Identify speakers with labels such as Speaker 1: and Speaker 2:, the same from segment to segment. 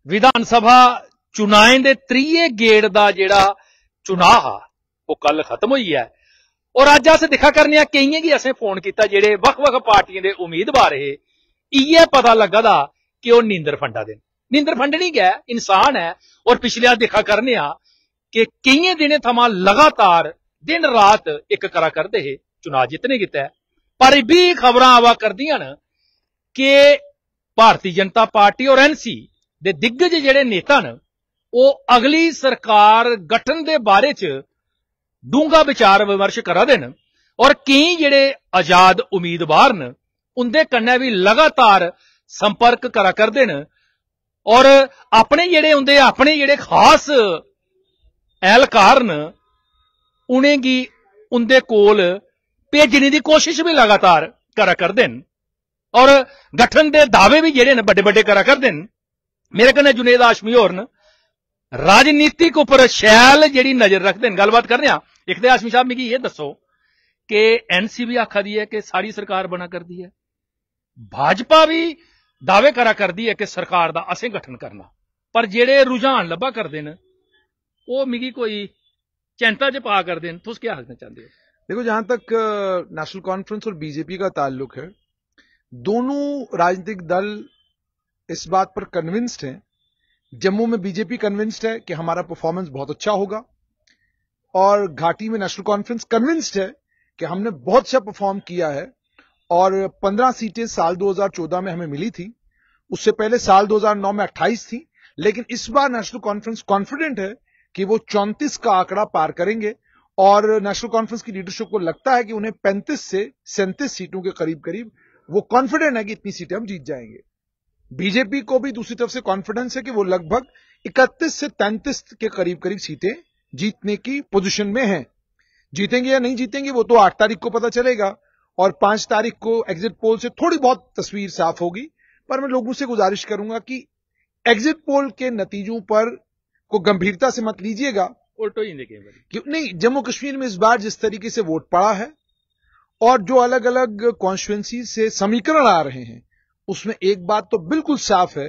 Speaker 1: विधान सभा चुनाएं दे त्रीए गेड़ दा जेड़ा चुनाव हा वो कल खत्म हुई है और अज अस दिखा करने केइयें गी असें फोन किया जेड़े वख-वख पार्टियां दे उम्मीदवार हे इयै पता लगा दा कि वह नींदर फंडा दे नींदर फंडनी गै इंसान है और पिछले अस दिखा करने कि कई दिनें थमां लगातार दिन रात एक करा करते हे चुनाव जितने गितै पर भी खबर आवा करदियां न कि भारतीय जनता पार्टी और एनसी दे दिग्गज जेड़े नेता न वो अगली सरकार गठन दे बारे च डूंगा विचार विमर्श करा दे न और कई जेड़े आजाद उम्मीदवार न उंदे कन्नै भी लगातार संपर्क करा करदे न और अपने जेड़े खास एहलकार न उनेंगी उंदे कोल भेजने की कोशिश भी लगातार करा करदे न और गठन दे दावे भी जेड़े न बड़े बड़े करा करदे न। मेरे कन्नै जुनेद हाशमी होर न राजनीतिक उपर शैल जेड़ी नजर रखते हैं गलबात करने एक तो हाशमी साहब मिगी ये दसो कि एनसी भी आखा दी है कि सारी सरकार बना कर दी है भाजपा भी दावे करा कर दी है कि सरकार दा असें गठन करना पर जेड़े रुझान लब्भा करते हैं वो मिगी कोई चिंता च पा करते हैं तुस क्या आखना चाहते हो?
Speaker 2: देखो जहां तक नेशनल कॉन्फ्रेंस और बीजेपी का ताल्लुक है दोनों राजनीतिक दल इस बात पर कन्विंस्ड हैं। जम्मू में बीजेपी कन्विंस्ड है कि हमारा परफॉर्मेंस बहुत अच्छा होगा और घाटी में नेशनल कॉन्फ्रेंस कन्विंस्ड है कि हमने बहुत अच्छा परफॉर्म किया है और 15 सीटें साल 2014 में हमें मिली थी, उससे पहले साल 2009 में 28 थी, लेकिन इस बार नेशनल कॉन्फ्रेंस कॉन्फिडेंट है कि वो 34 का आंकड़ा पार करेंगे और नेशनल कॉन्फ्रेंस की लीडरशिप को लगता है कि उन्हें 35 से 37 सीटों के करीब करीब वो कॉन्फिडेंट है कि इतनी सीटें हम जीत जाएंगे। बीजेपी को भी दूसरी तरफ से कॉन्फिडेंस है कि वो लगभग 31 से 33 के करीब करीब सीटें जीतने की पोजीशन में हैं। जीतेंगे या नहीं जीतेंगे वो तो 8 तारीख को पता चलेगा और 5 तारीख को एग्जिट पोल से थोड़ी बहुत तस्वीर साफ होगी। पर मैं लोगों से गुजारिश करूंगा कि एग्जिट पोल के नतीजों पर को गंभीरता से मत लीजिएगा। नहीं, जम्मू कश्मीर में इस बार जिस तरीके से वोट पड़ा है और जो अलग अलग कॉन्स्टिट्यूएंसी से समीकरण आ रहे हैं उसमें एक बात तो बिल्कुल साफ है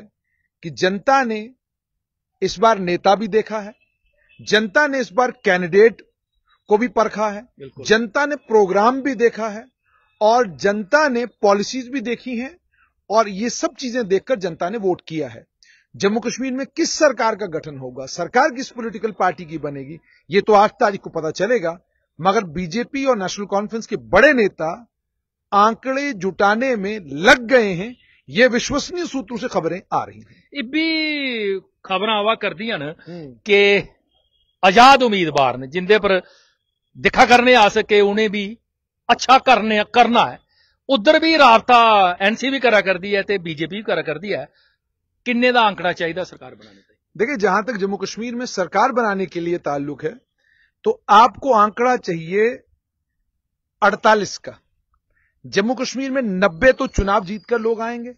Speaker 2: कि जनता ने इस बार नेता भी देखा है, जनता ने इस बार कैंडिडेट को भी परखा है, जनता ने प्रोग्राम भी देखा है और जनता ने पॉलिसीज भी देखी हैं और ये सब चीजें देखकर जनता ने वोट किया है। जम्मू कश्मीर में किस सरकार का गठन होगा, सरकार किस पॉलिटिकल पार्टी की बनेगी, ये तो 8 तारीख को पता चलेगा। मगर बीजेपी और नेशनल कॉन्फ्रेंस के बड़े नेता आंकड़े जुटाने में लग गए हैं, ये विश्वसनीय सूत्रों से खबरें आ रही हैं।
Speaker 1: ये भी खबर आवा कर दिया न कि आजाद उम्मीदवार ने जिंदे पर दिखा करने आ सके उन्हें भी अच्छा करना है उधर भी राबता एनसी भी करा कर दी है ते बीजेपी भी करा कर दी है। किन्ने दा आंकड़ा चाहिए सरकार बनाने का?
Speaker 2: देखिए जहां तक जम्मू कश्मीर में सरकार बनाने के लिए ताल्लुक है तो आपको आंकड़ा चाहिए 48 का। जम्मू कश्मीर में 90 तो चुनाव जीतकर लोग आएंगे,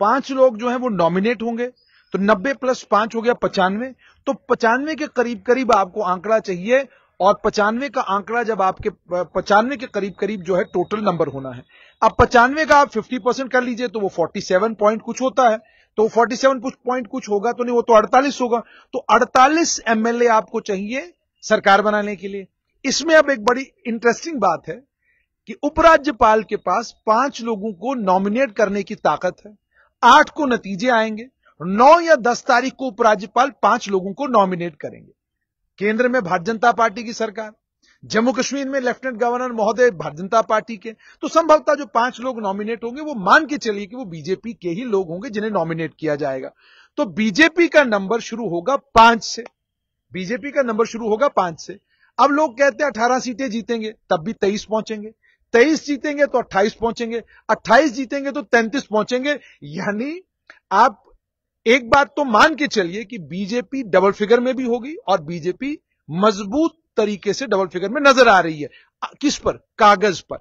Speaker 2: 5 लोग जो हैं वो नॉमिनेट होंगे तो 90 + 5 हो गया 95, तो 95 के करीब करीब आपको आंकड़ा चाहिए और 95 का आंकड़ा जब आपके 95 के करीब करीब जो है टोटल नंबर होना है। अब 95 का आप 50% कर लीजिए तो वो 47 पॉइंट कुछ होता है, तो 47 पॉइंट कुछ होगा तो नहीं, वो तो 48 होगा। तो 48 एमएलए आपको चाहिए सरकार बनाने के लिए। इसमें अब एक बड़ी इंटरेस्टिंग बात है कि उपराज्यपाल के पास 5 लोगों को नॉमिनेट करने की ताकत है, 8 को नतीजे आएंगे, 9 या 10 तारीख को उपराज्यपाल 5 लोगों को नॉमिनेट करेंगे। केंद्र में भारतीय जनता पार्टी की सरकार, जम्मू कश्मीर में लेफ्टिनेंट गवर्नर महोदय भारतीय जनता पार्टी के, तो संभवतः जो 5 लोग नॉमिनेट होंगे वो मान के चलिए कि वो बीजेपी के ही लोग होंगे जिन्हें नॉमिनेट किया जाएगा। तो बीजेपी का नंबर शुरू होगा 5 से, बीजेपी का नंबर शुरू होगा 5 से। अब लोग कहते हैं 18 सीटें जीतेंगे तब भी 23 पहुंचेंगे, 23 जीतेंगे तो 28 पहुंचेंगे, 28 जीतेंगे तो 33 पहुंचेंगे। यानी आप एक बात तो मान के चलिए कि बीजेपी डबल फिगर में भी होगी और बीजेपी मजबूत तरीके से डबल फिगर में नजर आ रही है। किस पर? कागज पर।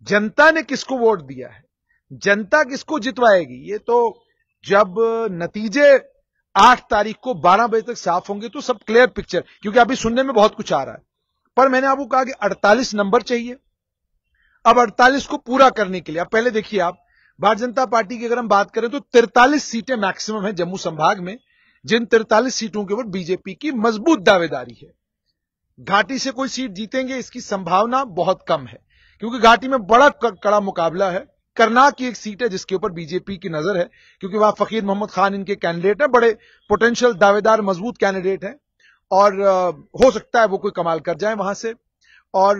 Speaker 2: जनता ने किसको वोट दिया है, जनता किसको जितवाएगी, ये तो जब नतीजे 8 तारीख को 12 बजे तक साफ होंगे तो सब क्लियर पिक्चर, क्योंकि अभी सुनने में बहुत कुछ आ रहा है। पर मैंने आपको कहा कि 48 नंबर चाहिए। अब 48 को पूरा करने के लिए अब पहले देखिए आप भारतीय जनता पार्टी की अगर हम बात करें तो 43 सीटें मैक्सिमम है जम्मू संभाग में, जिन 43 सीटों के ऊपर बीजेपी की मजबूत दावेदारी है। घाटी से कोई सीट जीतेंगे इसकी संभावना बहुत कम है, क्योंकि घाटी में बड़ा कड़ा मुकाबला है। करनाल की एक सीट है जिसके ऊपर बीजेपी की नजर है, क्योंकि वहां फकीर मोहम्मद खान इनके कैंडिडेट है, बड़े पोटेंशियल दावेदार मजबूत कैंडिडेट हैं, और हो सकता है वो कोई कमाल कर जाए वहां से। और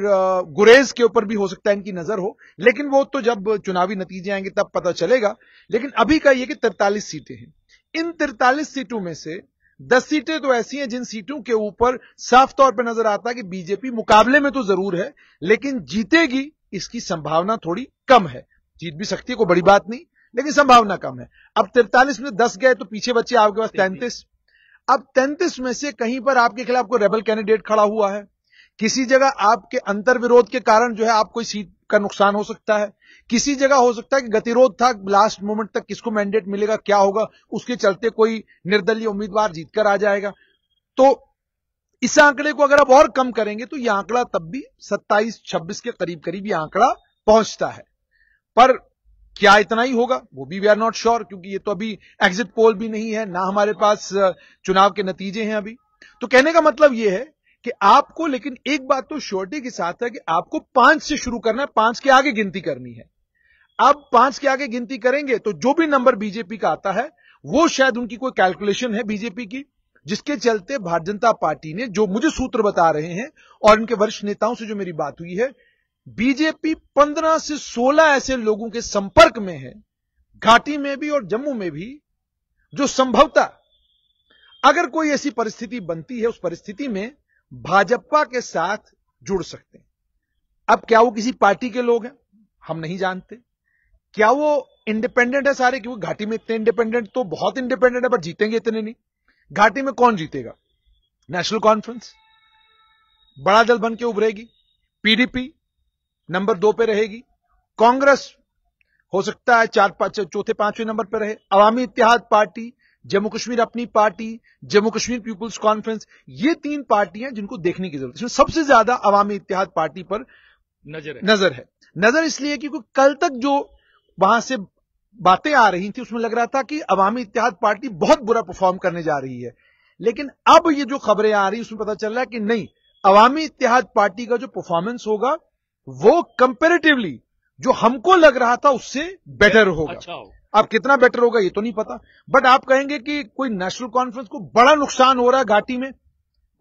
Speaker 2: गुरेज के ऊपर भी हो सकता है इनकी नजर हो, लेकिन वो तो जब चुनावी नतीजे आएंगे तब पता चलेगा। लेकिन अभी का ये कि 43 सीटें हैं, इन 43 सीटों में से 10 सीटें तो ऐसी हैं जिन सीटों के ऊपर साफ तौर पर नजर आता है कि बीजेपी मुकाबले में तो जरूर है, लेकिन जीतेगी इसकी संभावना थोड़ी कम है। जीत भी सकती है, कोई बड़ी बात नहीं, लेकिन संभावना कम है। अब 43 में 10 गए तो पीछे बचे आपके पास 33। अब 33 में से कहीं पर आपके खिलाफ कोई रेबल कैंडिडेट खड़ा हुआ है, किसी जगह आपके अंतर विरोध के कारण जो है आपको सीट का नुकसान हो सकता है, किसी जगह हो सकता है कि गतिरोध था, लास्ट मोमेंट तक किसको मैंडेट मिलेगा क्या होगा, उसके चलते कोई निर्दलीय उम्मीदवार जीतकर आ जाएगा। तो इस आंकड़े को अगर आप और कम करेंगे तो यह आंकड़ा तब भी 27-26 के करीब करीब यह आंकड़ा पहुंचता है। पर क्या इतना ही होगा वो भी वी आर नॉट श्योर, क्योंकि ये तो अभी एग्जिट पोल भी नहीं है, ना हमारे पास चुनाव के नतीजे हैं अभी। तो कहने का मतलब यह है कि आपको, लेकिन एक बात तो श्योरिटी के साथ है कि आपको 5 से शुरू करना है, 5 के आगे गिनती करनी है। अब 5 के आगे गिनती करेंगे तो जो भी नंबर बीजेपी का आता है वो शायद उनकी कोई कैलकुलेशन है बीजेपी की, जिसके चलते भारतीय जनता पार्टी ने, जो मुझे सूत्र बता रहे हैं और इनके वरिष्ठ नेताओं से जो मेरी बात हुई है, बीजेपी 15 से 16 ऐसे लोगों के संपर्क में है, घाटी में भी और जम्मू में भी, जो संभवतः अगर कोई ऐसी परिस्थिति बनती है उस परिस्थिति में भाजपा के साथ जुड़ सकते हैं। अब क्या वो किसी पार्टी के लोग हैं हम नहीं जानते, क्या वो इंडिपेंडेंट है सारे, क्योंकि घाटी में इतने इंडिपेंडेंट तो बहुत इंडिपेंडेंट है पर जीतेंगे इतने नहीं। घाटी में कौन जीतेगा? नेशनल कॉन्फ्रेंस बड़ा दल बन के उभरेगी, पीडीपी नंबर 2 पे रहेगी, कांग्रेस हो सकता है चौथे पांचवें नंबर पर रहे, Awami Ittehad party, Jammu Kashmir Apni party, Jammu Kashmir people's conference, ये 3 पार्टियां जिनको देखने की जरूरत है। इसमें सबसे ज्यादा अवामी इत्तेहाद पार्टी पर नजर है। नजर इसलिए क्योंकि कल तक जो वहां से बातें आ रही थी उसमें लग रहा था कि अवामी इत्तेहाद पार्टी बहुत बुरा परफॉर्म करने जा रही है, लेकिन अब ये जो खबरें आ रही उसमें पता चल रहा है कि नहीं, अवामी इत्तेहाद पार्टी का जो परफॉर्मेंस होगा वो कंपैरेटिवली जो हमको लग रहा था उससे बेटर होगा। अच्छा अब कितना बेटर होगा ये तो नहीं पता, बट आप कहेंगे कि कोई नेशनल कॉन्फ्रेंस को बड़ा नुकसान हो रहा है घाटी में,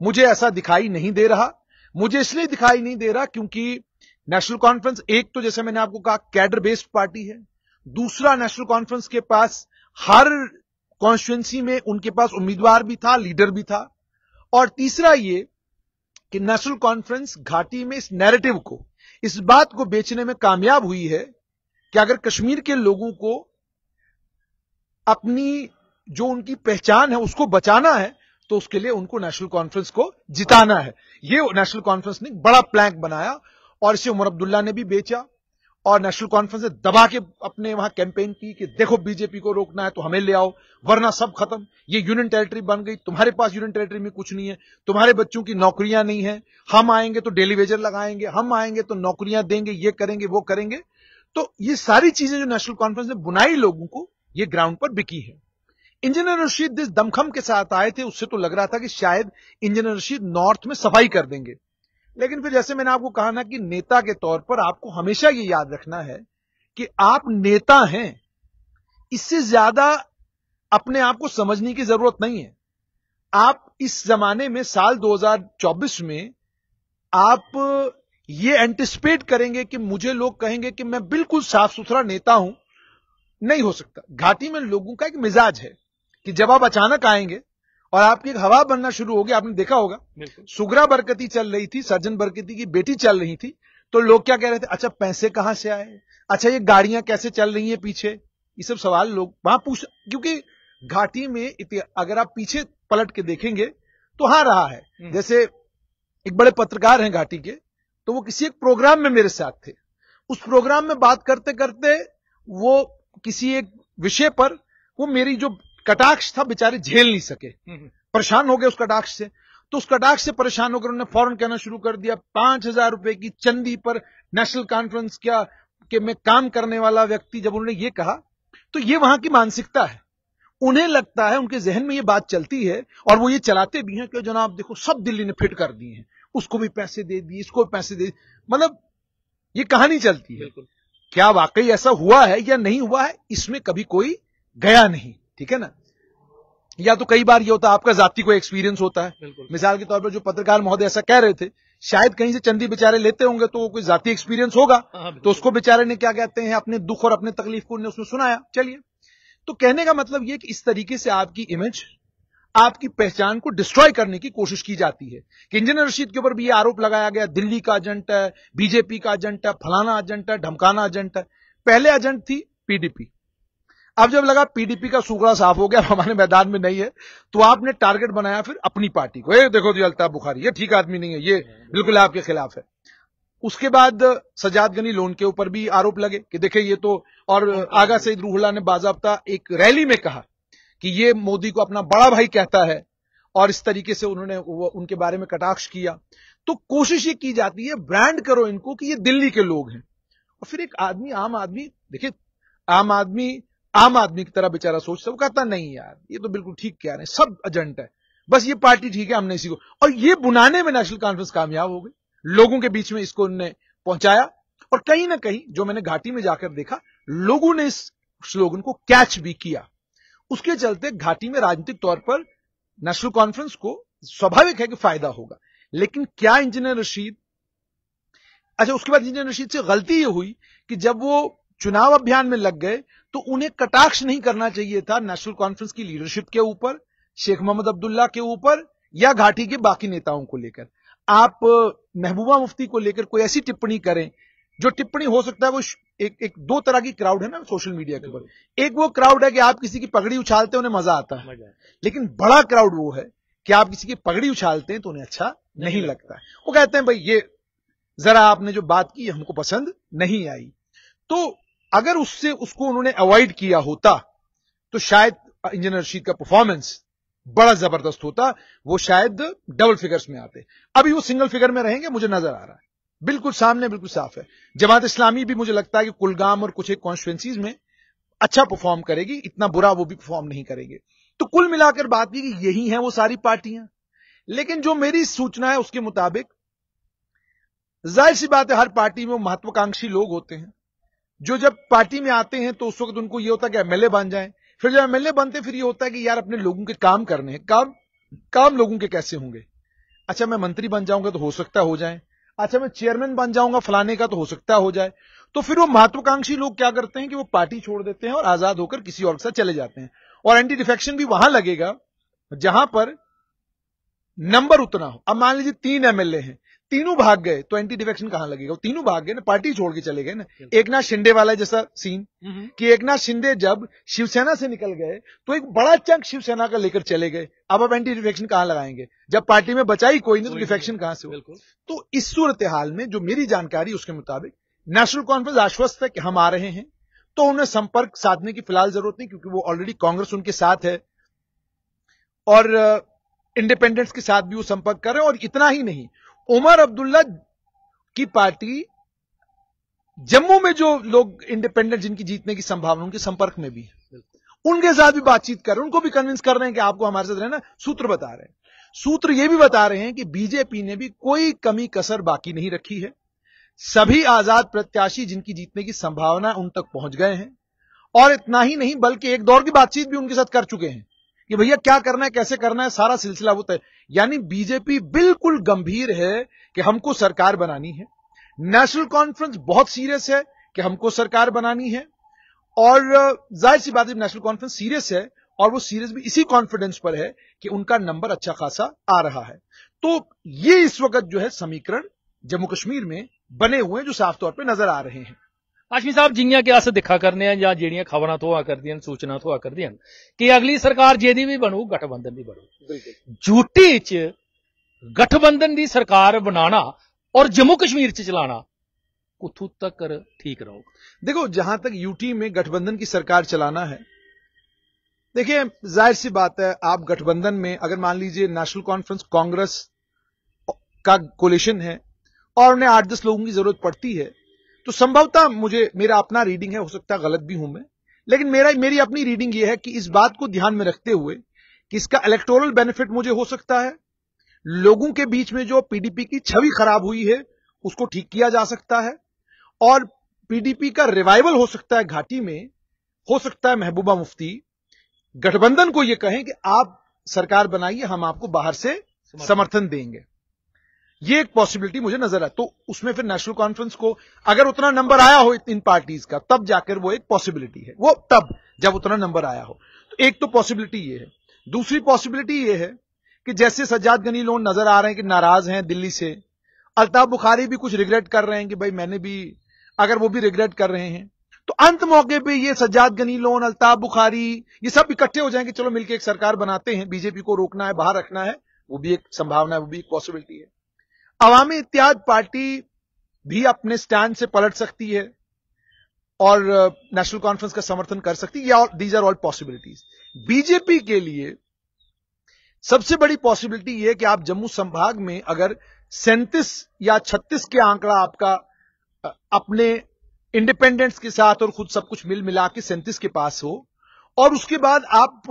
Speaker 2: मुझे ऐसा दिखाई नहीं दे रहा। मुझे इसलिए दिखाई नहीं दे रहा क्योंकि नेशनल कॉन्फ्रेंस एक तो जैसे मैंने आपको कहा कैडर बेस्ड पार्टी है, दूसरा नेशनल कॉन्फ्रेंस के पास हर कॉन्स्टिट्यूएंसी में उनके पास उम्मीदवार भी था, लीडर भी था, और तीसरा ये कि नेशनल कॉन्फ्रेंस घाटी में इस नैरेटिव को, इस बात को बेचने में कामयाब हुई है कि अगर कश्मीर के लोगों को अपनी जो उनकी पहचान है उसको बचाना है तो उसके लिए उनको नेशनल कॉन्फ्रेंस को जिताना है। ये नेशनल कॉन्फ्रेंस ने बड़ा प्लैंक बनाया और इसे उमर अब्दुल्ला ने भी बेचा, और नेशनल कॉन्फ्रेंस ने दबा के अपने वहां कैंपेन की कि देखो बीजेपी को रोकना है तो हमें ले आओ, वरना सब खत्म, ये यूनियन टेरिटरी बन गई, तुम्हारे पास यूनियन टेरिटरी में कुछ नहीं है, तुम्हारे बच्चों की नौकरियां नहीं है, हम आएंगे तो डेली वेजर लगाएंगे, हम आएंगे तो नौकरियां देंगे, ये करेंगे वो करेंगे। तो ये सारी चीजें जो नेशनल कॉन्फ्रेंस ने बुनाई लोगों को, ये ग्राउंड पर बिकी है। इंजीनियर रशीद जिस दमखम के साथ आए थे उससे तो लग रहा था कि शायद इंजीनियर रशीद नॉर्थ में सफाई कर देंगे, लेकिन फिर जैसे मैंने आपको कहा ना कि नेता के तौर पर आपको हमेशा ये याद रखना है कि आप नेता हैं, इससे ज्यादा अपने आप को समझने की जरूरत नहीं है। आप इस जमाने में साल 2024 में आप ये एंटिसिपेट करेंगे कि मुझे लोग कहेंगे कि मैं बिल्कुल साफ सुथरा नेता हूं, नहीं हो सकता। घाटी में लोगों का एक मिजाज है कि जब आप अचानक आएंगे और आपकी एक हवा बनना शुरू होगी, आपने देखा होगा सुगरा बरकती चल रही थी, सर्जन बरकती की बेटी चल रही थी, तो लोग क्या कह रहे थे, अच्छा पैसे कहां से आए, अच्छा ये गाड़ियां कैसे चल रही हैं पीछे, ये सब सवाल लोग वहां पूछ, क्योंकि घाटी में अगर आप पीछे पलट के देखेंगे तो हाँ रहा है। जैसे एक बड़े पत्रकार हैं घाटी के, तो वो किसी एक प्रोग्राम में मेरे साथ थे, उस प्रोग्राम में बात करते करते वो किसी एक विषय पर वो मेरी जो कटाक्ष था बेचारे झेल नहीं सके, परेशान हो गए उस कटाक्ष से, तो उस कटाक्ष से परेशान होकर उन्होंने फौरन कहना शुरू कर दिया 5,000 रुपए की चंदी पर नेशनल कॉन्फ्रेंस क्या के में काम करने वाला व्यक्ति, जब उन्होंने ये कहा तो ये वहां की मानसिकता है। उन्हें लगता है, उनके जहन में ये बात चलती है और वो ये चलाते भी हैं कि जनाब देखो सब दिल्ली ने फिट कर दिए हैं, उसको भी पैसे दे दिए, इसको भी पैसे दे दिए। मतलब ये कहानी चलती है। क्या वाकई ऐसा हुआ है या नहीं हुआ है, इसमें कभी कोई गया नहीं, ठीक है ना। या तो कई बार ये होता है आपका जाति कोई एक्सपीरियंस होता है। मिसाल के तौर पर जो पत्रकार महोदय ऐसा कह रहे थे, शायद कहीं से चंदी बेचारे लेते होंगे तो कोई जाति एक्सपीरियंस होगा, तो उसको बेचारे ने क्या कहते हैं अपने दुख और अपने तकलीफ को उसने सुनाया। चलिए, तो कहने का मतलब यह कि इस तरीके से आपकी इमेज, आपकी पहचान को डिस्ट्रॉय करने की कोशिश की जाती है। कि इंजीनियर रशीद के ऊपर भी यह आरोप लगाया गया दिल्ली का एजेंट है, बीजेपी का एजेंट है, फलाना एजेंट है, ढमकाना एजेंट है। पहले एजेंट थी पीडीपी, अब जब लगा पीडीपी का सूखड़ा साफ हो गया, हमारे मैदान में नहीं है, तो आपने टारगेट बनाया फिर अपनी पार्टी को। ये देखो जी अल्ताफ बुखारी ये ठीक आदमी नहीं है, ये बिल्कुल आपके खिलाफ है। उसके बाद सजाद गनी लोन के ऊपर भी आरोप लगे कि देखिए ये तो, और आगा सईद रूहुल्लाह ने बाज़ाब्ता एक रैली में कहा कि ये मोदी को अपना बड़ा भाई कहता है, और इस तरीके से उन्होंने उनके बारे में कटाक्ष किया। तो कोशिश ये की जाती है ब्रांड करो इनको कि ये दिल्ली के लोग हैं। और फिर एक आदमी, आम आदमी, देखिए आम आदमी की तरह बेचारा सोचता, वो कहता नहीं यार ये तो बिल्कुल ठीक कह रहे हैं, सब एजेंट है, बस ये पार्टी ठीक है, हमने इसी को। और ये बुनाने में नेशनल कॉन्फ्रेंस कामयाब हो गई, लोगों के बीच में इसको उन्होंने पहुंचाया। और कहीं ना कहीं जो मैंने घाटी में जाकर देखा, लोगों ने इस स्लोगन को कैच भी किया। उसके चलते घाटी में राजनीतिक तौर पर नेशनल कॉन्फ्रेंस को स्वाभाविक है कि फायदा होगा। लेकिन क्या इंजीनियर रशीद, अच्छा उसके बाद इंजीनियर रशीद से गलती यह हुई कि जब वो चुनाव अभियान में लग गए तो उन्हें कटाक्ष नहीं करना चाहिए था नेशनल कॉन्फ्रेंस की लीडरशिप के ऊपर, शेख मोहम्मद अब्दुल्ला के ऊपर, या घाटी के बाकी नेताओं को लेकर। आप महबूबा मुफ्ती को लेकर कोई ऐसी टिप्पणी करें, जो टिप्पणी हो सकता है वो एक दो तरह की क्राउड है ना सोशल मीडिया के ऊपर। एक वो क्राउड है कि आप किसी की पगड़ी उछालते हैं उन्हें मजा आता है, लेकिन बड़ा क्राउड वो है कि आप किसी की पगड़ी उछालते हैं तो उन्हें अच्छा नहीं लगता है। वो कहते हैं भाई ये जरा आपने जो बात की हमको पसंद नहीं आई। तो अगर उसको उन्होंने अवॉइड किया होता तो शायद इंजीनियर रशीद का परफॉर्मेंस बड़ा जबरदस्त होता, वो शायद डबल फिगर्स में आते। अभी वो सिंगल फिगर में रहेंगे, मुझे नजर आ रहा है, बिल्कुल सामने, बिल्कुल साफ है। जमात इस्लामी भी मुझे लगता है कि कुलगाम और कुछ एक कॉन्स्टिट्यूंसीज में अच्छा परफॉर्म करेगी, इतना बुरा वो भी परफॉर्म नहीं करेंगे। तो कुल मिलाकर बात की कि यही है वो सारी पार्टियां। लेकिन जो मेरी सूचना है उसके मुताबिक जाहिर सी बात है हर पार्टी में महत्वाकांक्षी लोग होते हैं, जो जब पार्टी में आते हैं तो उस वक्त उनको यह होता है कि एमएलए बन जाएं। फिर जब एमएलए बनते फिर ये होता है कि यार अपने लोगों के काम करने हैं, काम लोगों के कैसे होंगे। अच्छा मैं मंत्री बन जाऊंगा तो हो सकता हो जाए, अच्छा मैं चेयरमैन बन जाऊंगा फलाने का तो हो सकता हो जाए। तो फिर वो महत्वाकांक्षी लोग क्या करते हैं कि वो पार्टी छोड़ देते हैं और आजाद होकर किसी और के साथ चले जाते हैं। और एंटी डिफेक्शन भी वहां लगेगा जहां पर नंबर उतना हो। अब मान लीजिए 3 एमएलए हैं, तीनों भाग गए तो एंटी डिफेक्शन कहां लगेगा, वो तीनों भाग गए ना, पार्टी छोड़ के चले गए ना। एकनाथ शिंदे वाला जैसा सीन कि एकनाथ शिंदे जब शिवसेना से निकल गए तो एक बड़ा चंक शिवसेना का लेकर चले गए। अब एंटी डिफेक्शन कहां लगाएंगे जब पार्टी में बचा ही कोई नहीं, तो डिफेक्शन कहां से हो। तो इस सूरत हाल में जो मेरी जानकारी उसके मुताबिक नेशनल कॉन्फ्रेंस आश्वस्त है कि हम आ रहे हैं, तो उन्हें संपर्क साधने की फिलहाल जरूरत नहीं, क्योंकि वो ऑलरेडी कांग्रेस उनके साथ है और इंडिपेंडेंट्स के साथ भी वो संपर्क कर रहे हैं। और इतना ही नहीं, उमर अब्दुल्ला की पार्टी जम्मू में जो लोग इंडिपेंडेंट जिनकी जीतने की संभावना उनके संपर्क में भी है, उनके साथ भी बातचीत कर रहे हैं, उनको भी कन्विंस कर रहे हैं कि आपको हमारे साथ रहना। सूत्र बता रहे हैं, सूत्र ये भी बता रहे हैं कि बीजेपी ने भी कोई कमी कसर बाकी नहीं रखी है। सभी आजाद प्रत्याशी जिनकी जीतने की संभावना उन तक पहुंच गए हैं, और इतना ही नहीं बल्कि एक दौर की बातचीत भी उनके साथ कर चुके हैं कि भैया क्या करना है, कैसे करना है, सारा सिलसिला होता है। यानी बीजेपी बिल्कुल गंभीर है कि हमको सरकार बनानी है। नेशनल कॉन्फ्रेंस बहुत सीरियस है कि हमको सरकार बनानी है। और जाहिर सी बात है नेशनल कॉन्फ्रेंस सीरियस है, और वो सीरियस भी इसी कॉन्फिडेंस पर है कि उनका नंबर अच्छा खासा आ रहा है। तो ये इस वक्त जो है समीकरण जम्मू कश्मीर में बने हुए हैं जो साफ तौर पर नजर आ रहे हैं।
Speaker 1: हाशमी साहब जियां कि अस दिखा करने ਜਾਂ ਜਿਹੜੀਆਂ ਖਬਰਾਂ ਤੋਂ ਆ ਕਰਦੀਆਂ ਸੂਚਨਾ ਤੋਂ ਆ ਕਰਦੀਆਂ ਕਿ ਅਗਲੀ ਸਰਕਾਰ ਜਿਹਦੀ ਵੀ ਬਣੂ ਗਠਬੰਧਨ ਦੀ ਬਣੂ। यूटी च गठबंधन ਦੀ सरकार बनाना और जम्मू कश्मीर च चलाना कुथू तक ठीक रहोगा।
Speaker 2: देखो जहां तक यूटी में गठबंधन की सरकार चलाना है, देखिए जाहिर सी बात है आप गठबंधन में अगर मान लीजिए नेशनल कॉन्फ्रेंस कांग्रेस का कोलिशन है और उन्हें 8-10 लोगों की जरूरत पड़ती है, तो संभवतः मेरा अपना रीडिंग है, हो सकता है गलत भी हूं मैं, लेकिन मेरी अपनी रीडिंग यह है कि इस बात को ध्यान में रखते हुए कि इसका इलेक्टोरल बेनिफिट मुझे हो सकता है, लोगों के बीच में जो पीडीपी की छवि खराब हुई है उसको ठीक किया जा सकता है, और पीडीपी का रिवाइवल हो सकता है घाटी में। हो सकता है महबूबा मुफ्ती गठबंधन को यह कहें कि आप सरकार बनाइए, हम आपको बाहर से समर्थन देंगे। यह एक पॉसिबिलिटी मुझे नजर है। तो उसमें फिर नेशनल कॉन्फ्रेंस को अगर उतना नंबर आया हो इन पार्टीज का, तब जाकर वो एक पॉसिबिलिटी है, वो तब जब उतना नंबर आया हो। तो एक तो पॉसिबिलिटी ये है। दूसरी पॉसिबिलिटी ये है कि जैसे सज्जाद गनी लोग नजर आ रहे हैं कि नाराज हैं दिल्ली से, अल्ताफ बुखारी भी कुछ रिग्रेट कर रहे हैं कि भाई मैंने भी, अगर वो भी रिग्रेट कर रहे हैं तो अंत मौके पे ये सज्जाद गनी लोन, अल्ताफ बुखारी, ये सब इकट्ठे हो जाएंगे, चलो मिलकर एक सरकार बनाते हैं, बीजेपी को रोकना है, बाहर रखना है। वो भी एक संभावना है, वो भी एक पॉसिबिलिटी है। अवामी इत्तेहाद पार्टी भी अपने स्टैंड से पलट सकती है और नेशनल कॉन्फ्रेंस का समर्थन कर सकती है। These are all possibilities. BJP के लिए सबसे बड़ी पॉसिबिलिटी यह है कि आप जम्मू संभाग में अगर 37 या 36 के आंकड़ा आपका अपने इंडिपेंडेंट्स के साथ और खुद सब कुछ मिल मिला के 37 के पास हो, और उसके बाद आप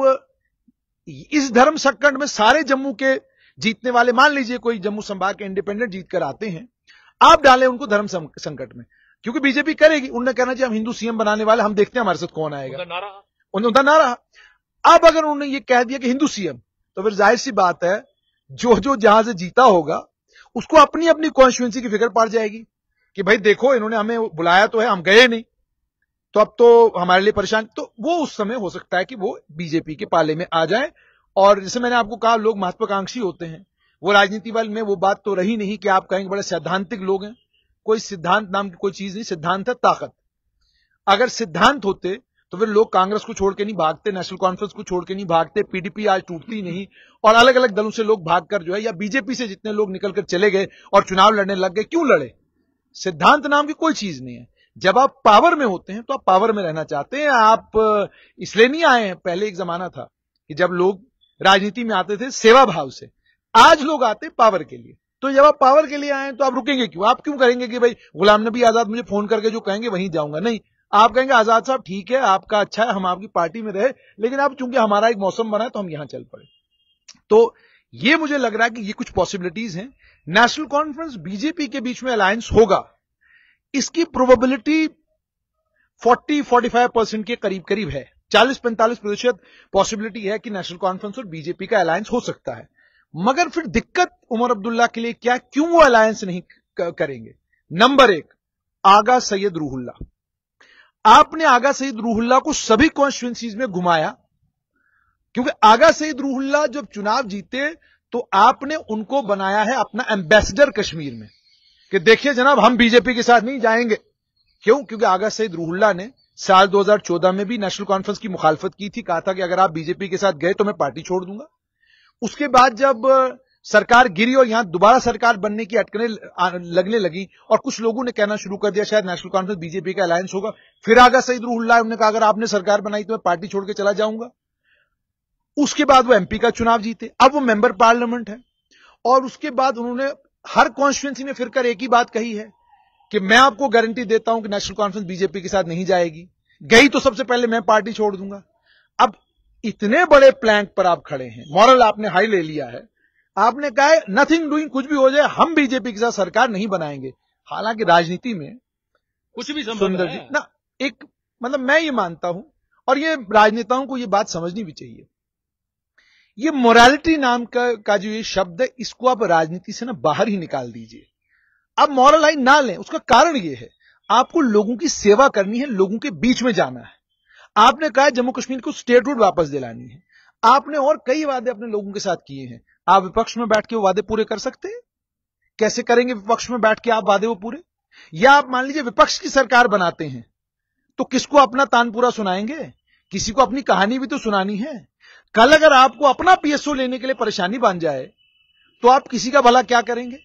Speaker 2: इस धर्म संकट में सारे जम्मू के जीतने वाले, मान लीजिए कोई जम्मू संभाग के इंडिपेंडेंट जीत कर आते हैं, आप डालें उनको धर्म संकट में, क्योंकि बीजेपी करेगी, उन्होंने कहना चाहिए हम हिंदू सीएम बनाने वाले, हम देखते हैं हमारे साथ कौन आएगा, उनका ना रहा। अब अगर उन्होंने ये कह दिया कि हिंदू सीएम, तो फिर जाहिर सी बात है जो जहां से जीता होगा उसको अपनी अपनी कॉन्स्टिट्यूएंसी की फिक्र पड़ जाएगी कि भाई देखो इन्होंने हमें बुलाया तो है, हम गए नहीं, तो अब तो हमारे लिए परेशान। तो वो उस समय हो सकता है कि वो बीजेपी के पाले में आ जाए। और जैसे मैंने आपको कहा, लोग महत्वाकांक्षी होते हैं, वो राजनीति वाले में वो बात तो रही नहीं कि आप कहेंगे बड़े सैद्धांतिक लोग हैं। कोई सिद्धांत नाम की कोई चीज नहीं, सिद्धांत है ताकत। अगर सिद्धांत होते तो फिर लोग कांग्रेस को छोड़ के नहीं भागते, नेशनल कॉन्फ्रेंस को छोड़ के नहीं भागते, पीडीपी आज टूटती नहीं, और अलग अलग दलों से लोग भागकर जो है, या बीजेपी से जितने लोग निकलकर चले गए और चुनाव लड़ने लग गए, क्यों लड़े? सिद्धांत नाम की कोई चीज नहीं है। जब आप पावर में होते हैं तो आप पावर में रहना चाहते हैं, आप इसलिए नहीं आए हैं। पहले एक जमाना था कि जब लोग राजनीति में आते थे सेवा भाव से, आज लोग आते पावर के लिए। तो जब आप पावर के लिए आए तो आप रुकेंगे क्यों? आप क्यों करेंगे कि भाई गुलाम नबी आजाद मुझे फोन करके जो कहेंगे वहीं जाऊंगा? नहीं, आप कहेंगे आजाद साहब ठीक है, आपका अच्छा है, हम आपकी पार्टी में रहे, लेकिन अब चूंकि हमारा एक मौसम बना है तो हम यहां चल पड़े। तो ये मुझे लग रहा है कि ये कुछ पॉसिबिलिटीज हैं। नेशनल कॉन्फ्रेंस बीजेपी के बीच में अलायंस होगा, इसकी प्रोबेबिलिटी 40-45% के करीब करीब है। 40-45% पॉसिबिलिटी है कि नेशनल कॉन्फ्रेंस और बीजेपी का अलायंस हो सकता है। मगर फिर दिक्कत उमर अब्दुल्ला के लिए क्या, क्यों वो अलायंस नहीं करेंगे? नंबर 1, आगा सैयद रूहुल्ला। आपने आगा सैयद रूहुल्ला को सभी कॉन्स्टिट्यूएंसीज में घुमाया, क्योंकि आगा सैयद रूहुल्ला जब चुनाव जीते तो आपने उनको बनाया है अपना एम्बेसडर कश्मीर में, कि देखिए जनाब हम बीजेपी के साथ नहीं जाएंगे। क्यों? क्योंकि आगा सैयद रूहुल्ला ने साल 2014 में भी नेशनल कॉन्फ्रेंस की मुखालफत की थी, कहा था कि अगर आप बीजेपी के साथ गए तो मैं पार्टी छोड़ दूंगा। उसके बाद जब सरकार गिरी और यहां दोबारा सरकार बनने की अटकनें लगने लगी और कुछ लोगों ने कहना शुरू कर दिया शायद नेशनल कॉन्फ्रेंस बीजेपी का अलायंस होगा, फिर आगा सैयद रूहुल्ला ने कहा अगर आपने सरकार बनाई तो मैं पार्टी छोड़ के चला जाऊंगा। उसके बाद वो एमपी का चुनाव जीते, अब वो मेंबर पार्लियामेंट है, और उसके बाद उन्होंने हर कॉन्स्टिट्यूएंसी में फिरकर एक ही बात कही है कि मैं आपको गारंटी देता हूं कि नेशनल कॉन्फ्रेंस बीजेपी के साथ नहीं जाएगी, गई तो सबसे पहले मैं पार्टी छोड़ दूंगा। अब इतने बड़े प्लैंक पर आप खड़े हैं, मॉरल आपने हाई ले लिया है, आपने कहा है नथिंग डूइंग, कुछ भी हो जाए हम बीजेपी के साथ सरकार नहीं बनाएंगे। हालांकि राजनीति में
Speaker 1: कुछ भी
Speaker 2: सुंदर जी ना, एक मतलब मैं ये मानता हूं, और ये राजनेताओं को ये बात समझनी भी चाहिए, ये मोरालिटी नाम का जो ये शब्द है, इसको आप राजनीति से ना बाहर ही निकाल दीजिए। आप मॉरल हाई ना लें। उसका कारण ये है, आपको लोगों की सेवा करनी है, लोगों के बीच में जाना है। आपने कहा जम्मू कश्मीर को स्टेटहुड वापस दिलानी है, आपने और कई वादे अपने लोगों के साथ किए हैं। आप विपक्ष में बैठ के वो वादे पूरे कर सकते हैं? कैसे करेंगे विपक्ष में बैठ के आप वादे वो पूरे? या आप मान लीजिए विपक्ष की सरकार बनाते हैं तो किसको अपना तानपुरा सुनाएंगे? किसी को अपनी कहानी भी तो सुनानी है। कल अगर आपको अपना पीएसओ लेने के लिए परेशानी बन जाए तो आप किसी का भला क्या करेंगे?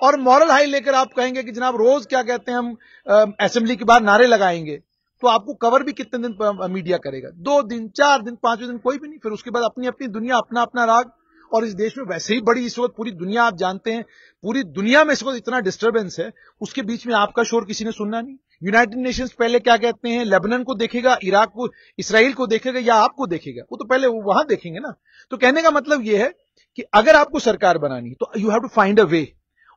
Speaker 2: और मॉरल हाई लेकर आप कहेंगे कि जनाब रोज क्या कहते हैं हम असेंबली के बाहर नारे लगाएंगे, तो आपको कवर भी कितने दिन मीडिया करेगा? 2 दिन, 4 दिन, 5वें दिन कोई भी नहीं। फिर उसके बाद अपनी अपनी दुनिया, अपना अपना राग। और इस देश में वैसे ही बड़ी इस वक्त पूरी दुनिया, आप जानते हैं पूरी दुनिया में इस वक्त इतना डिस्टर्बेंस है, उसके बीच में आपका शोर किसी ने सुनना नहीं। यूनाइटेड नेशंस पहले क्या कहते हैं, लेबनान को देखेगा, इराक को, इसराइल को देखेगा या आपको देखेगा? वो तो पहले वहां देखेंगे ना। तो कहने का मतलब यह है कि अगर आपको सरकार बनानी तो you have to find a way,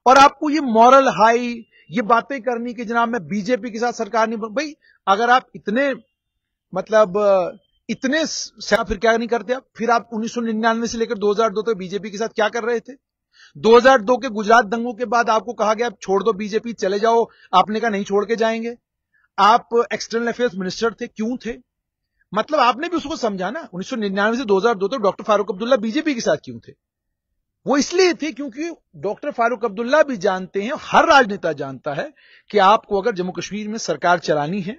Speaker 2: और आपको ये मॉरल हाई, ये बातें करनी कि जनाब मैं बीजेपी के साथ सरकार नहीं भाई, अगर आप इतने मतलब इतने फिर क्या नहीं करते आप? फिर आप 1999 से लेकर 2002 तक बीजेपी के साथ क्या कर रहे थे? 2002 के गुजरात दंगों के बाद आपको कहा गया छोड़ दो बीजेपी, चले जाओ, आपने कहा नहीं छोड़ के जाएंगे। आप एक्सटर्नल अफेयर्स मिनिस्टर थे, क्यों थे? मतलब आपने भी उसको समझा ना। 1999 से 2002 तक डॉक्टर फारूक अब्दुल्ला बीजेपी के साथ क्यों थे? वो इसलिए थे क्योंकि डॉक्टर फारूक अब्दुल्ला भी जानते हैं, हर राजनेता जानता है कि आपको अगर जम्मू कश्मीर में सरकार चलानी है,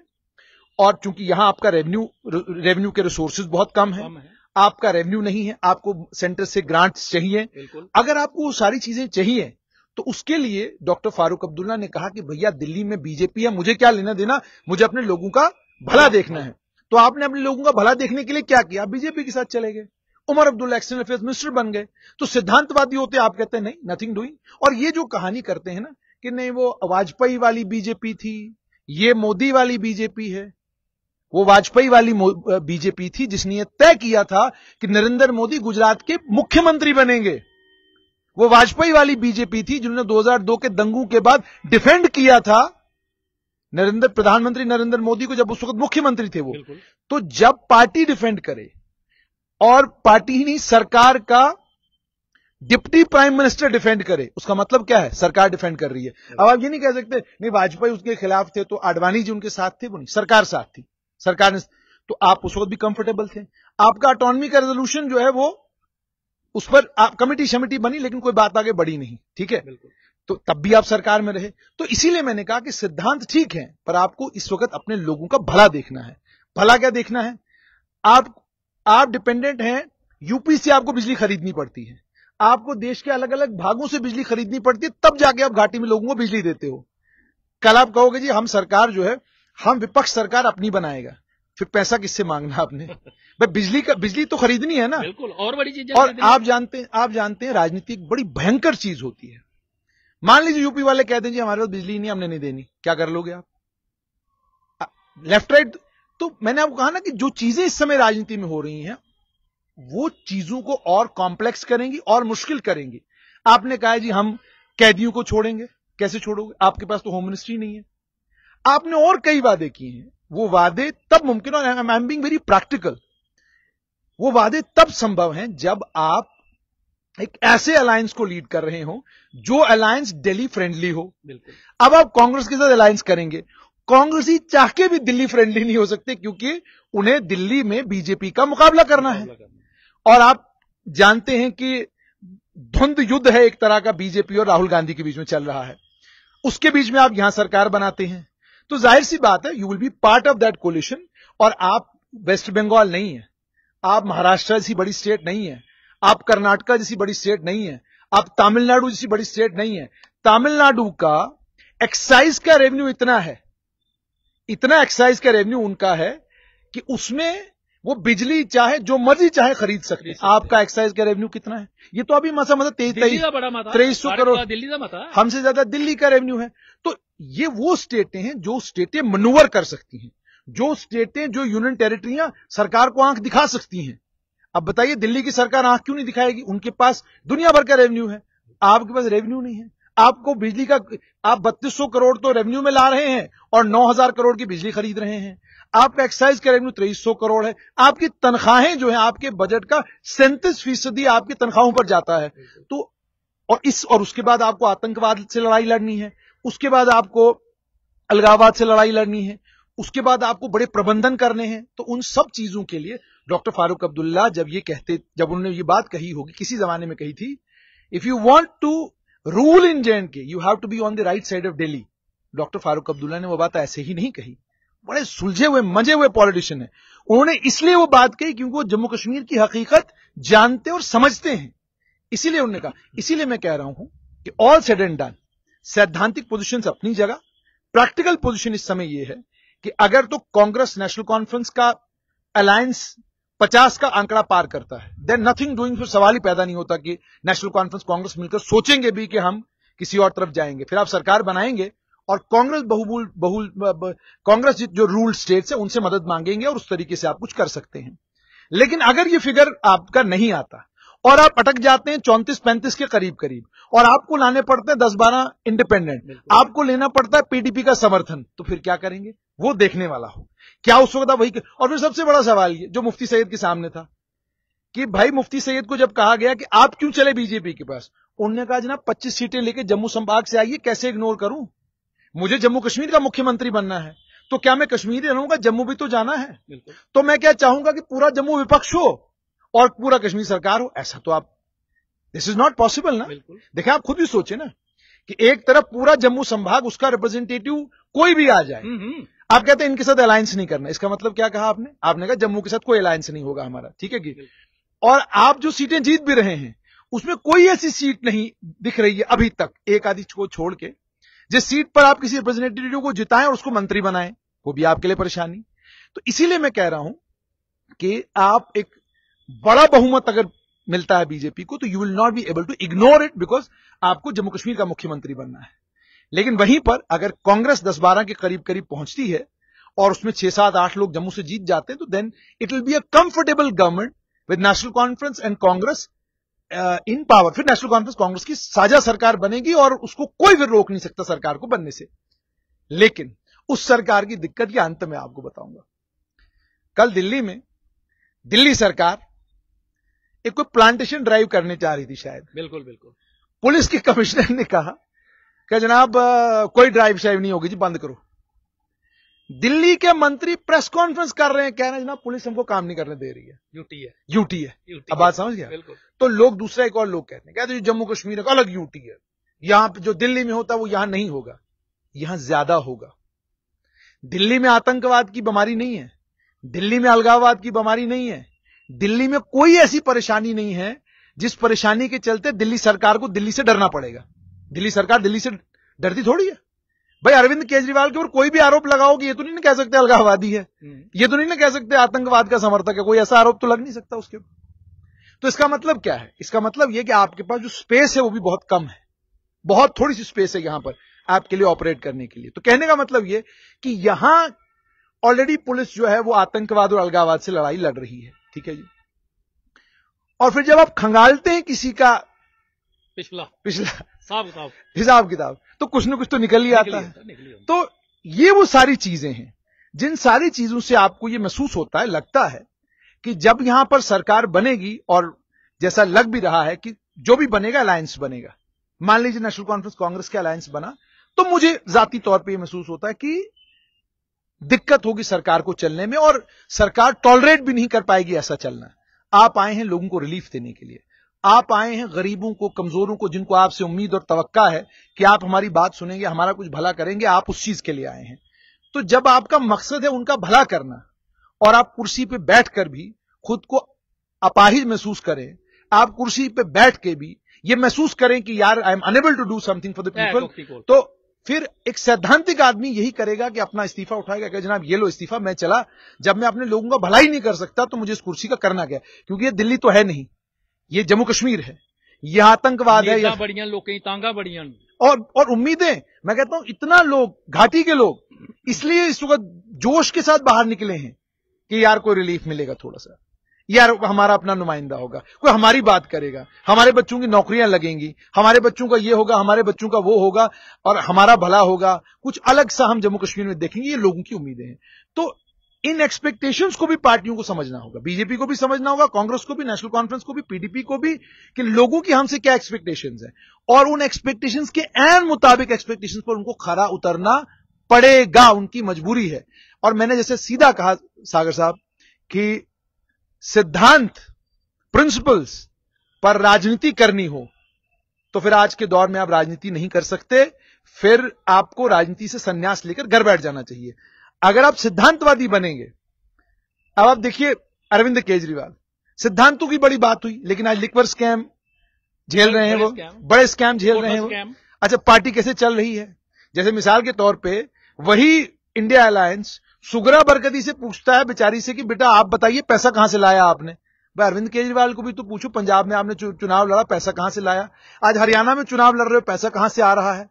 Speaker 2: और चूंकि यहां आपका रेवेन्यू के रिसोर्सेज बहुत कम है, आपका रेवेन्यू नहीं है, आपको सेंटर से ग्रांट्स चाहिए, अगर आपको वो सारी चीजें चाहिए तो उसके लिए डॉक्टर फारूक अब्दुल्ला ने कहा कि भैया दिल्ली में बीजेपी है, मुझे क्या लेना देना, मुझे अपने लोगों का भला देखना है। तो आपने अपने लोगों का भला देखने के लिए क्या किया? बीजेपी के साथ चले गए। Omar Abdullah external affairs minister बन गए। तो सिद्धांतवादी होते, आप कहते हैं नहीं, नथिंग डूइंग। और ये जो कहानी करते हैं ना कि नहीं वो वाजपेयी वाली बीजेपी थी, ये मोदी वाली बीजेपी है, वो वाजपेयी वाली बीजेपी थी जिसने यह तय किया था कि नरेंद्र मोदी गुजरात के मुख्यमंत्री बनेंगे। वो वाजपेयी वाली बीजेपी थी जिन्होंने 2002 के दंगों के बाद डिफेंड किया था प्रधानमंत्री नरेंद्र मोदी को, जब उस वक्त मुख्यमंत्री थे वो। तो जब पार्टी डिफेंड करे, और पार्टी ही नहीं सरकार का डिप्टी प्राइम मिनिस्टर डिफेंड करे, उसका मतलब क्या है? सरकार डिफेंड कर रही है। अब आप ये नहीं कह सकते नहीं वाजपेयी उसके खिलाफ थे तो आडवाणी जी उनके साथ थे, वो नहीं, सरकार साथ थी, सरकार ने। तो आप उस वक्त भी कंफर्टेबल थे। आपका ऑटोनॉमी का रेजोल्यूशन जो है वो, उस पर कमेटी शमिटी बनी लेकिन कोई बात आगे बढ़ी नहीं, ठीक है, तो तब भी आप सरकार में रहे। तो इसीलिए मैंने कहा कि सिद्धांत ठीक है, पर आपको इस वक्त अपने लोगों का भला देखना है। भला क्या देखना है? आप डिपेंडेंट हैं, यूपी से आपको बिजली खरीदनी पड़ती है, आपको देश के अलग अलग भागों से बिजली खरीदनी पड़ती है, तब जाके आप घाटी में लोगों को बिजली देते हो। कल आप कहोगे जी हम सरकार जो है, हम विपक्ष सरकार अपनी बनाएगा, फिर पैसा किससे मांगना आपने? भाई बिजली तो खरीदनी है ना।
Speaker 1: बिल्कुल, और बड़ी चीजें।
Speaker 2: और आप जानते हैं राजनीति एक बड़ी भयंकर चीज होती है। मान लीजिए यूपी वाले कहते हैं जी हमारे पास बिजली नहीं, हमने नहीं देनी, क्या कर लोगे आप? Left right. तो मैंने आपको कहा ना कि जो चीजें इस समय राजनीति में हो रही हैं वो चीजों को और कॉम्प्लेक्स करेंगी और मुश्किल करेंगी। आपने कहा जी हम कैदियों को छोड़ेंगे, कैसे छोड़ोगे? आपके पास तो होम मिनिस्ट्री नहीं है। आपने और कई वादे किए हैं, वो वादे तब मुमकिन, और I am being very practical, वो वादे तब संभव हैं जब आप एक ऐसे अलायंस को लीड कर रहे हो जो अलायंस दिल्ली फ्रेंडली हो। अब आप कांग्रेस के साथ अलायंस करेंगे, कांग्रेस ही चाह के भी दिल्ली फ्रेंडली नहीं हो सकते, क्योंकि उन्हें दिल्ली में बीजेपी का मुकाबला करना है। और आप जानते हैं कि धुंध युद्ध है एक तरह का बीजेपी और राहुल गांधी के बीच में चल रहा है। उसके बीच में आप यहां सरकार बनाते हैं, तो जाहिर सी बात है you will be part of that coalition. और आप वेस्ट बंगाल नहीं है, आप महाराष्ट्र जैसी बड़ी स्टेट नहीं है, आप कर्नाटका जैसी बड़ी स्टेट नहीं है, आप तमिलनाडु जैसी बड़ी स्टेट नहीं है। तमिलनाडु का एक्साइज का रेवेन्यू इतना एक्साइज का रेवेन्यू उनका है कि उसमें वो बिजली चाहे जो मर्जी चाहे खरीद सकते हैं। आपका एक्साइज का रेवेन्यू कितना है? ये तो अभी मसा 2300 करोड़,
Speaker 1: दिल्ली का मता,
Speaker 2: हमसे ज्यादा दिल्ली का रेवेन्यू है। तो ये वो स्टेटें हैं जो स्टेटें मनूवर कर सकती हैं, जो स्टेटें, जो यूनियन टेरिटरियां सरकार को आंख दिखा सकती हैं। अब बताइए दिल्ली की सरकार आंख क्यों नहीं दिखाएगी? उनके पास दुनिया भर का रेवेन्यू है, आपके पास रेवेन्यू नहीं है। आपको बिजली का, आप 3200 करोड़ तो रेवेन्यू में ला रहे हैं और 9000 करोड़ की बिजली खरीद रहे हैं। आपका एक्साइज का रेवेन्यू 2300 करोड़ है। आपकी तनख्वाहें जो है, आपके बजट का 37% आपकी तनख्वाहों पर जाता है। तो और उसके बाद आपको आतंकवाद से लड़ाई लड़नी है, उसके बाद आपको अलगाववाद से लड़ाई लड़नी है, उसके बाद आपको बड़े प्रबंधन करने हैं। तो उन सब चीजों के लिए डॉक्टर फारूक अब्दुल्ला जब उन्होंने ये बात कही होगी, किसी जमाने में कही थी, if you want to rule in J&K you have to be on the right side of Delhi. Doctor Farooq Abdullah ने वो बात ऐसे ही नहीं कही, बड़े सुलझे हुए मजे हुए पॉलिटिशियन है। उन्होंने इसलिए वो बात कही क्योंकि वो जम्मू कश्मीर की हकीकत जानते और समझते हैं, इसीलिए उन्होंने कहा। इसीलिए मैं कह रहा हूं कि ऑल सेड एंड डन, सैद्धांतिक पोजीशन अपनी जगह, प्रैक्टिकल पोजीशन इस समय यह है कि अगर तो कांग्रेस नेशनल कॉन्फ्रेंस का अलायंस 50 का आंकड़ा पार करता है, देन नथिंग डूइंग, फिर सवाल ही पैदा नहीं होता कि नेशनल कॉन्फ्रेंस कांग्रेस मिलकर सोचेंगे भी कि हम किसी और तरफ जाएंगे। फिर आप सरकार बनाएंगे और कांग्रेस कांग्रेस जो रूल स्टेट्स है उनसे मदद मांगेंगे और उस तरीके से आप कुछ कर सकते हैं। लेकिन अगर ये फिगर आपका नहीं आता और आप अटक जाते हैं 34-35 के करीब और आपको लाने पड़ते हैं 10-12 इंडिपेंडेंट, आपको लेना पड़ता है पीडीपी का समर्थन, तो फिर क्या करेंगे वो देखने वाला हो। क्या उस वक्त वही और फिर सबसे बड़ा सवाल ये जो मुफ्ती सैयद के सामने था कि भाई मुफ्ती सैयद को जब कहा गया कि आप क्यों चले बीजेपी के पास, उन्होंने कहा जनाब 25 सीटें लेके जम्मू संभाग से आइए, कैसे इग्नोर करूं, मुझे जम्मू कश्मीर का मुख्यमंत्री बनना है, तो क्या मैं कश्मीर ही रहूंगा, जम्मू भी तो जाना है। तो मैं क्या चाहूंगा कि पूरा जम्मू विपक्ष हो और पूरा कश्मीर सरकार हो, ऐसा तो आप, दिस इज नॉट पॉसिबल ना। देखें आप खुद भी सोचे ना कि एक तरफ पूरा जम्मू संभाग उसका रिप्रेजेंटेटिव कोई भी आ जाए, आप कहते हैं इनके साथ अलायंस नहीं करना, इसका मतलब क्या कहा आपने? आपने कहा जम्मू के साथ कोई अलायंस नहीं होगा हमारा, ठीक है कि? और आप जो सीटें जीत भी रहे हैं उसमें कोई ऐसी सीट नहीं दिख रही है अभी तक, एक आदि को छोड़ के, जिस सीट पर आप किसी रिप्रेजेंटेटिव को जिताएं और उसको मंत्री बनाएं, वो भी आपके लिए परेशानी। तो इसीलिए मैं कह रहा हूं कि आप एक बड़ा बहुमत अगर मिलता है बीजेपी को तो you will not be able to ignore it, because आपको जम्मू कश्मीर का मुख्यमंत्री बनना है। लेकिन वहीं पर अगर कांग्रेस 10-12 के करीब पहुंचती है और उसमें 6-7-8 लोग जम्मू से जीत जाते हैं, तो then it will be a comfortable government with national conference and Congress in power. फिर नेशनल कॉन्फ्रेंस कांग्रेस की साझा सरकार बनेगी और उसको कोई भी रोक नहीं सकता सरकार को बनने से। लेकिन उस सरकार की दिक्कत के अंत में आपको बताऊंगा। कल दिल्ली में दिल्ली सरकार एक कोई प्लांटेशन ड्राइव करने चाह रही थी शायद, बिल्कुल पुलिस के कमिश्नर ने कहा कि जनाब कोई ड्राइव शाइव नहीं होगी जी, बंद करो। दिल्ली के मंत्री प्रेस कॉन्फ्रेंस कर रहे हैं, कह रहे हैं जनाब पुलिस हमको काम नहीं करने दे रही है, यूटी है। अब बात समझ गया? तो लोग दूसरा एक और लोग कहते हैं जम्मू कश्मीर का अलग यूटी है, यहां पे जो दिल्ली में होता है वो यहां नहीं होगा, यहां ज्यादा होगा। दिल्ली में आतंकवाद की बीमारी नहीं है, दिल्ली में अलगाववाद की बीमारी नहीं है, दिल्ली में कोई ऐसी परेशानी नहीं है जिस परेशानी के चलते दिल्ली सरकार को दिल्ली से डरना पड़ेगा। दिल्ली सरकार दिल्ली से डरती थोड़ी है भाई। अरविंद केजरीवाल के ऊपर कोई भी आरोप लगाओ कि ये तो नहीं कह सकते अलगाववादी है, ये तो नहीं कह सकते आतंकवाद का समर्थक है, कोई ऐसा आरोप तो लग नहीं सकता उसके ऊपर। तो इसका मतलब क्या है? इसका मतलब यह कि आपके पास जो स्पेस है वो भी बहुत कम है, बहुत थोड़ी सी स्पेस है यहां पर आपके लिए ऑपरेट करने के लिए। तो कहने का मतलब यह कि यहां ऑलरेडी पुलिस जो है वो आतंकवाद और अलगाववाद से लड़ाई लड़ रही है, ठीक है जी। और फिर जब आप खंगालते हैं किसी का पिछला हिसाब किताब तो कुछ न कुछ तो निकल ही आता है। तो ये वो सारी चीजें हैं जिन सारी चीजों से आपको ये महसूस होता है, लगता है कि जब यहां पर सरकार बनेगी, और जैसा लग भी रहा है कि जो भी बनेगा अलायंस बनेगा, मान लीजिए नेशनल कॉन्फ्रेंस कांग्रेस के अलायंस बना, तो मुझे जाती तौर पे यह महसूस होता है कि दिक्कत होगी सरकार को चलने में और सरकार टॉलरेट भी नहीं कर पाएगी ऐसा चलना। आप आए हैं लोगों को रिलीफ देने के लिए, आप आए हैं गरीबों को, कमजोरों को, जिनको आपसे उम्मीद और तवक्का है कि आप हमारी बात सुनेंगे, हमारा कुछ भला करेंगे, आप उस चीज के लिए आए हैं। तो जब आपका मकसद है उनका भला करना और आप कुर्सी पे बैठकर भी खुद को अपाहिज महसूस करें, आप कुर्सी पे बैठ के भी ये महसूस करें कि यार I am unable to do something for the people, तो फिर एक सैद्धांतिक आदमी यही करेगा कि अपना इस्तीफा उठाएगा कि जनाब ये लो इस्तीफा, मैं चला, जब मैं अपने लोगों का भला ही नहीं कर सकता तो मुझे इस कुर्सी का करना क्या, क्योंकि ये दिल्ली तो है नहीं, ये जम्मू कश्मीर है, ये आतंकवाद है,
Speaker 1: बड़ियां लोग तांगा बड़ियां
Speaker 2: और उम्मीदें। मैं कहता हूं इतना लोग, घाटी के लोग इसलिए इस वक्त जोश के साथ बाहर निकले हैं कि यार कोई रिलीफ मिलेगा थोड़ा सा, यार हमारा अपना नुमाइंदा होगा, कोई हमारी बात करेगा, हमारे बच्चों की नौकरियां लगेंगी, हमारे बच्चों का ये होगा, हमारे बच्चों का वो होगा और हमारा भला होगा, कुछ अलग सा हम जम्मू कश्मीर में देखेंगे, ये लोगों की उम्मीदें हैं। तो इन एक्सपेक्टेशंस को भी पार्टियों को समझना होगा, बीजेपी को भी समझना होगा, कांग्रेस को भी, नेशनल कॉन्फ्रेंस को भी, पीडीपी को भी, कि लोगों की हमसे क्या एक्सपेक्टेशंस हैं और उन एक्सपेक्टेशंस के एन मुताबिक एक्सपेक्टेशंस पर उनको खरा उतरना पड़ेगा, उनकी मजबूरी है। और मैंने जैसे सीधा कहा सागर साहब कि सिद्धांत, प्रिंसिपल्स पर राजनीति करनी हो तो फिर आज के दौर में आप राजनीति नहीं कर सकते, फिर आपको राजनीति से संन्यास लेकर घर बैठ जाना चाहिए। अगर आप सिद्धांतवादी बनेंगे, अब आप देखिए अरविंद केजरीवाल, सिद्धांतों की बड़ी बात हुई, लेकिन आज लिक्वर स्कैम झेल रहे हैं, वो बड़े स्कैम झेल रहे हैं वो। अच्छा, पार्टी कैसे चल रही है? जैसे मिसाल के तौर पे वही इंडिया अलायंस सुगरा बरकती से पूछता है बेचारी से कि बेटा आप बताइए पैसा कहां से लाया आपने। भाई अरविंद केजरीवाल को भी तो पूछो, पंजाब में आपने चुनाव लड़ा, पैसा कहां से लाया। आज हरियाणा में चुनाव लड़ रहे हो, पैसा कहां से आ रहा है।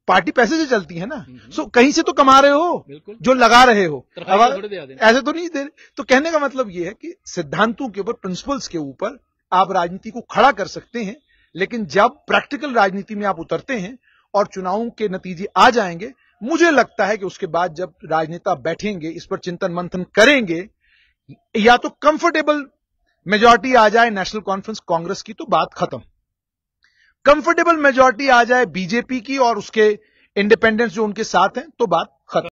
Speaker 2: पार्टी पैसे से चलती है ना, सो कहीं से तो कमा रहे हो जो लगा रहे हो, ऐसे तो नहीं दे। तो कहने का मतलब यह है कि सिद्धांतों के ऊपर, प्रिंसिपल्स के ऊपर आप राजनीति को खड़ा कर सकते हैं, लेकिन जब प्रैक्टिकल राजनीति में आप उतरते हैं और चुनावों के नतीजे आ जाएंगे, मुझे लगता है कि उसके बाद जब राजनेता बैठेंगे, इस पर चिंतन मंथन करेंगे, या तो कंफर्टेबल मेजॉरिटी आ जाए नेशनल कॉन्फ्रेंस कांग्रेस की तो बात खत्म, कंफर्टेबल मेजॉरिटी आ जाए बीजेपी की और उसके इंडिपेंडेंस जो उनके साथ हैं तो बात खत्म।